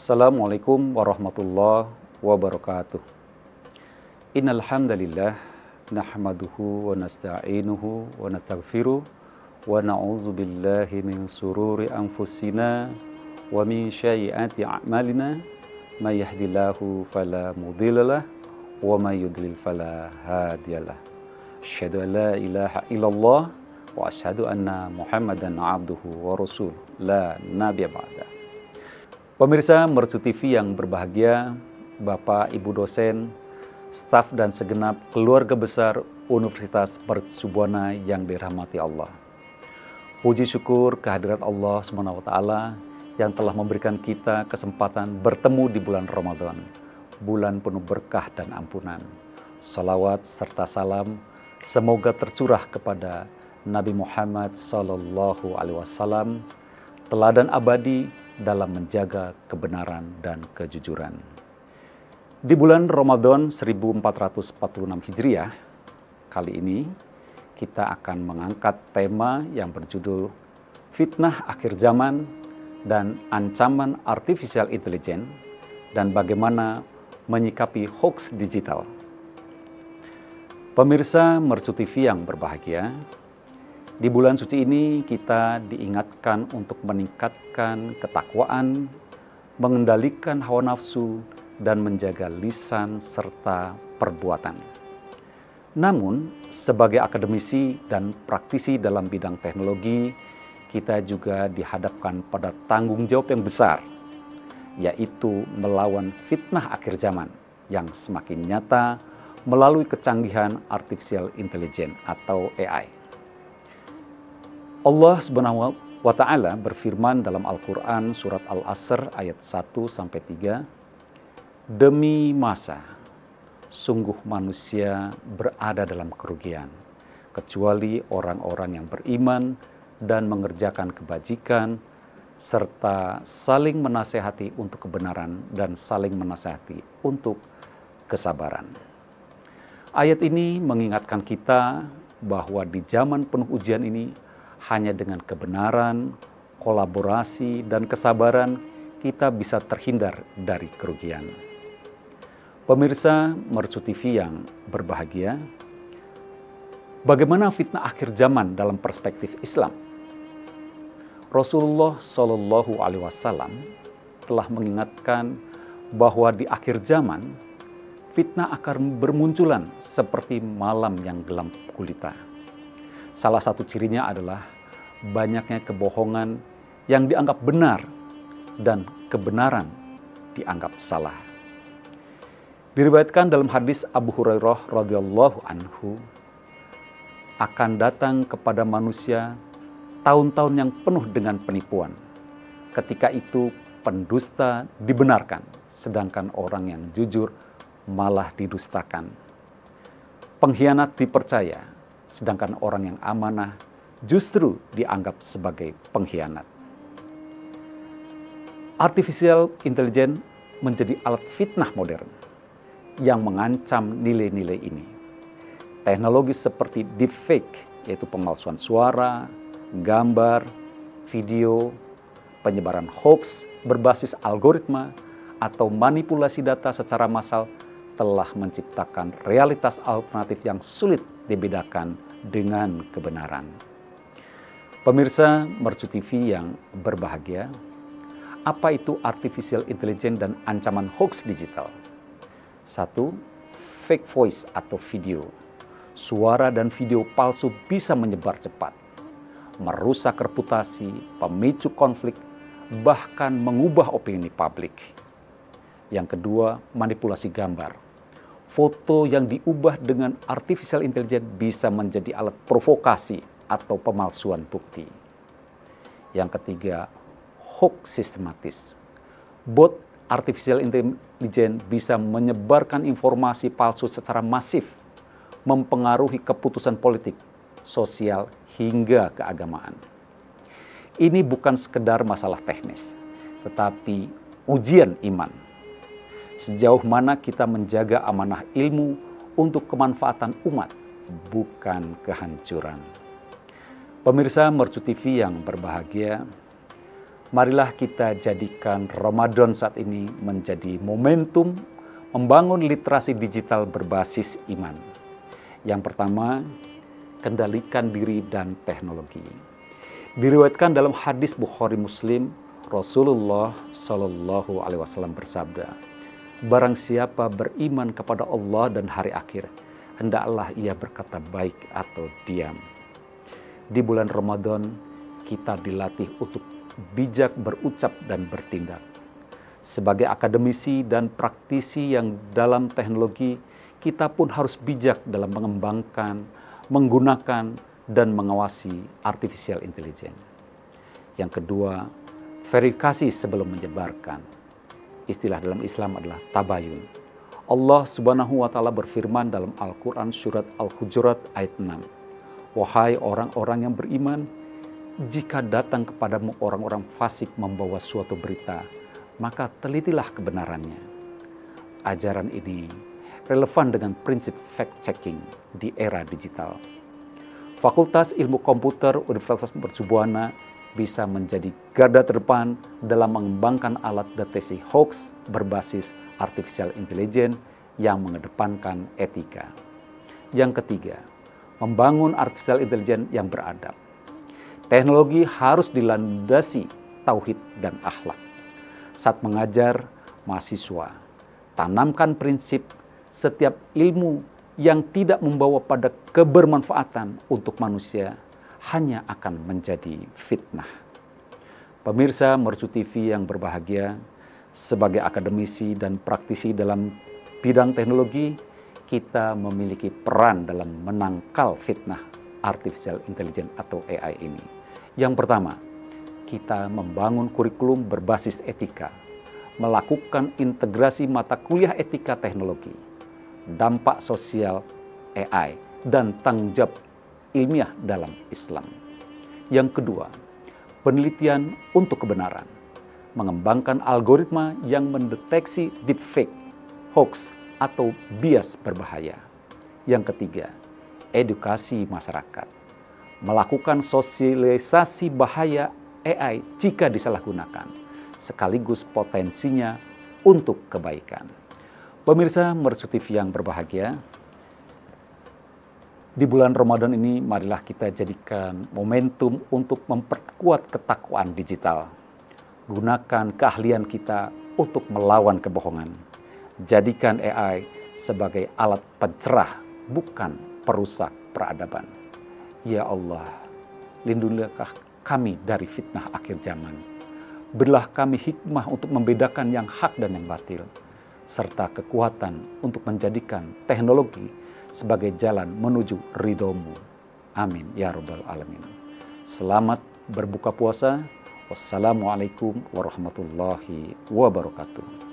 Assalamualaikum warahmatullahi wabarakatuh. Innal hamdalillah nahmaduhu wa nasta'inuhu wa nastaghfiruh wa na'udzu billahi min sururi anfusina wa min sayyiati a'malina may yahdihillahu fala mudhillalah wa may yudlil fala hadiyalah. Asyhadu an la ilaha illallah wa asyhadu anna Muhammadan abduhu wa rasuluh la nabiyya ba'da. Pemirsa Mercu TV yang berbahagia, Bapak, Ibu dosen, staf dan segenap keluarga besar Universitas Mercu Buana yang dirahmati Allah. Puji syukur kehadirat Allah SWT yang telah memberikan kita kesempatan bertemu di bulan Ramadan, bulan penuh berkah dan ampunan. Salawat serta salam semoga tercurah kepada Nabi Muhammad SAW, teladan abadi dalam menjaga kebenaran dan kejujuran. Di bulan Ramadan 1446 Hijriah, kali ini kita akan mengangkat tema yang berjudul Fitnah Akhir Zaman dan Ancaman Artificial Intelligence dan bagaimana menyikapi hoax digital. Pemirsa Mercu TV yang berbahagia, di bulan suci ini kita diingatkan untuk meningkatkan ketakwaan, mengendalikan hawa nafsu, dan menjaga lisan serta perbuatan. Namun, sebagai akademisi dan praktisi dalam bidang teknologi, kita juga dihadapkan pada tanggung jawab yang besar, yaitu melawan fitnah akhir zaman yang semakin nyata melalui kecanggihan artificial intelligence atau AI. Allah Subhanahu wa Ta'ala berfirman dalam Al-Quran surat Al-Asr ayat 1-3, demi masa, sungguh manusia berada dalam kerugian, kecuali orang-orang yang beriman dan mengerjakan kebajikan, serta saling menasehati untuk kebenaran dan saling menasehati untuk kesabaran. Ayat ini mengingatkan kita bahwa di zaman penuh ujian ini, hanya dengan kebenaran, kolaborasi, dan kesabaran kita bisa terhindar dari kerugian. Pemirsa Mercu TV yang berbahagia, bagaimana fitnah akhir zaman dalam perspektif Islam? Rasulullah SAW telah mengingatkan bahwa di akhir zaman fitnah akan bermunculan seperti malam yang gelap gulita. Salah satu cirinya adalah banyaknya kebohongan yang dianggap benar dan kebenaran dianggap salah. Diriwayatkan dalam hadis Abu Hurairah radhiyallahu anhu, akan datang kepada manusia tahun-tahun yang penuh dengan penipuan. Ketika itu pendusta dibenarkan, sedangkan orang yang jujur malah didustakan. Pengkhianat dipercaya, sedangkan orang yang amanah justru dianggap sebagai pengkhianat. Artificial intelligence menjadi alat fitnah modern yang mengancam nilai-nilai ini. Teknologi seperti deepfake, yaitu pemalsuan suara, gambar, video, penyebaran hoax berbasis algoritma, atau manipulasi data secara massal telah menciptakan realitas alternatif yang sulit dibedakan dengan kebenaran. Pemirsa Mercu TV yang berbahagia, apa itu artificial intelligence dan ancaman hoax digital? 1. Fake voice atau video. Suara dan video palsu bisa menyebar cepat, merusak reputasi, pemicu konflik, bahkan mengubah opini publik. Yang kedua, manipulasi gambar. Foto yang diubah dengan artificial intelligence bisa menjadi alat provokasi atau pemalsuan bukti. Yang ketiga, hoax sistematis. Bot artificial intelligence bisa menyebarkan informasi palsu secara masif, mempengaruhi keputusan politik, sosial, hingga keagamaan. Ini bukan sekedar masalah teknis, tetapi ujian iman. Sejauh mana kita menjaga amanah ilmu untuk kemanfaatan umat, bukan kehancuran. Pemirsa Mercu TV yang berbahagia, marilah kita jadikan Ramadan saat ini menjadi momentum membangun literasi digital berbasis iman. Yang pertama, kendalikan diri dan teknologi. Diriwayatkan dalam hadis Bukhari Muslim, Rasulullah Shallallahu Alaihi Wasallam bersabda, barang siapa beriman kepada Allah dan hari akhir, hendaklah ia berkata baik atau diam. Di bulan Ramadan, kita dilatih untuk bijak berucap dan bertindak. Sebagai akademisi dan praktisi yang dalam teknologi, kita pun harus bijak dalam mengembangkan, menggunakan, dan mengawasi artificial intelligence. Yang kedua, verifikasi sebelum menyebarkan. Istilah dalam Islam adalah tabayun. Allah Subhanahu wa Ta'ala berfirman dalam Al-Quran surat Al-Hujurat ayat 6. Wahai orang-orang yang beriman, jika datang kepadamu orang-orang fasik membawa suatu berita, maka telitilah kebenarannya. Ajaran ini relevan dengan prinsip fact-checking di era digital. Fakultas Ilmu Komputer Universitas Mercubuana bisa menjadi garda terdepan dalam mengembangkan alat deteksi hoax berbasis artificial intelligence yang mengedepankan etika. Yang ketiga, membangun artificial intelligence yang beradab. Teknologi harus dilandasi tauhid dan akhlak. Saat mengajar mahasiswa, tanamkan prinsip setiap ilmu yang tidak membawa pada kebermanfaatan untuk manusia hanya akan menjadi fitnah. Pemirsa Mercu TV yang berbahagia, sebagai akademisi dan praktisi dalam bidang teknologi, kita memiliki peran dalam menangkal fitnah artificial intelligence atau AI ini. Yang pertama, kita membangun kurikulum berbasis etika, melakukan integrasi mata kuliah etika teknologi, dampak sosial AI, dan tanggung jawab ilmiah dalam Islam. Yang kedua, penelitian untuk kebenaran, mengembangkan algoritma yang mendeteksi deepfake, hoax, atau bias berbahaya. Yang ketiga, edukasi masyarakat, melakukan sosialisasi bahaya AI jika disalahgunakan, sekaligus potensinya untuk kebaikan. Pemirsa Mercu TV yang berbahagia, di bulan Ramadan ini marilah kita jadikan momentum untuk memperkuat ketakwaan digital. Gunakan keahlian kita untuk melawan kebohongan. Jadikan AI sebagai alat pencerah, bukan perusak peradaban. Ya Allah, lindungilah kami dari fitnah akhir zaman. Berilah kami hikmah untuk membedakan yang hak dan yang batil, serta kekuatan untuk menjadikan teknologi sebagai jalan menuju ridho-Mu. Amin ya rabbal alamin. Selamat berbuka puasa. Wassalamualaikum warahmatullahi wabarakatuh.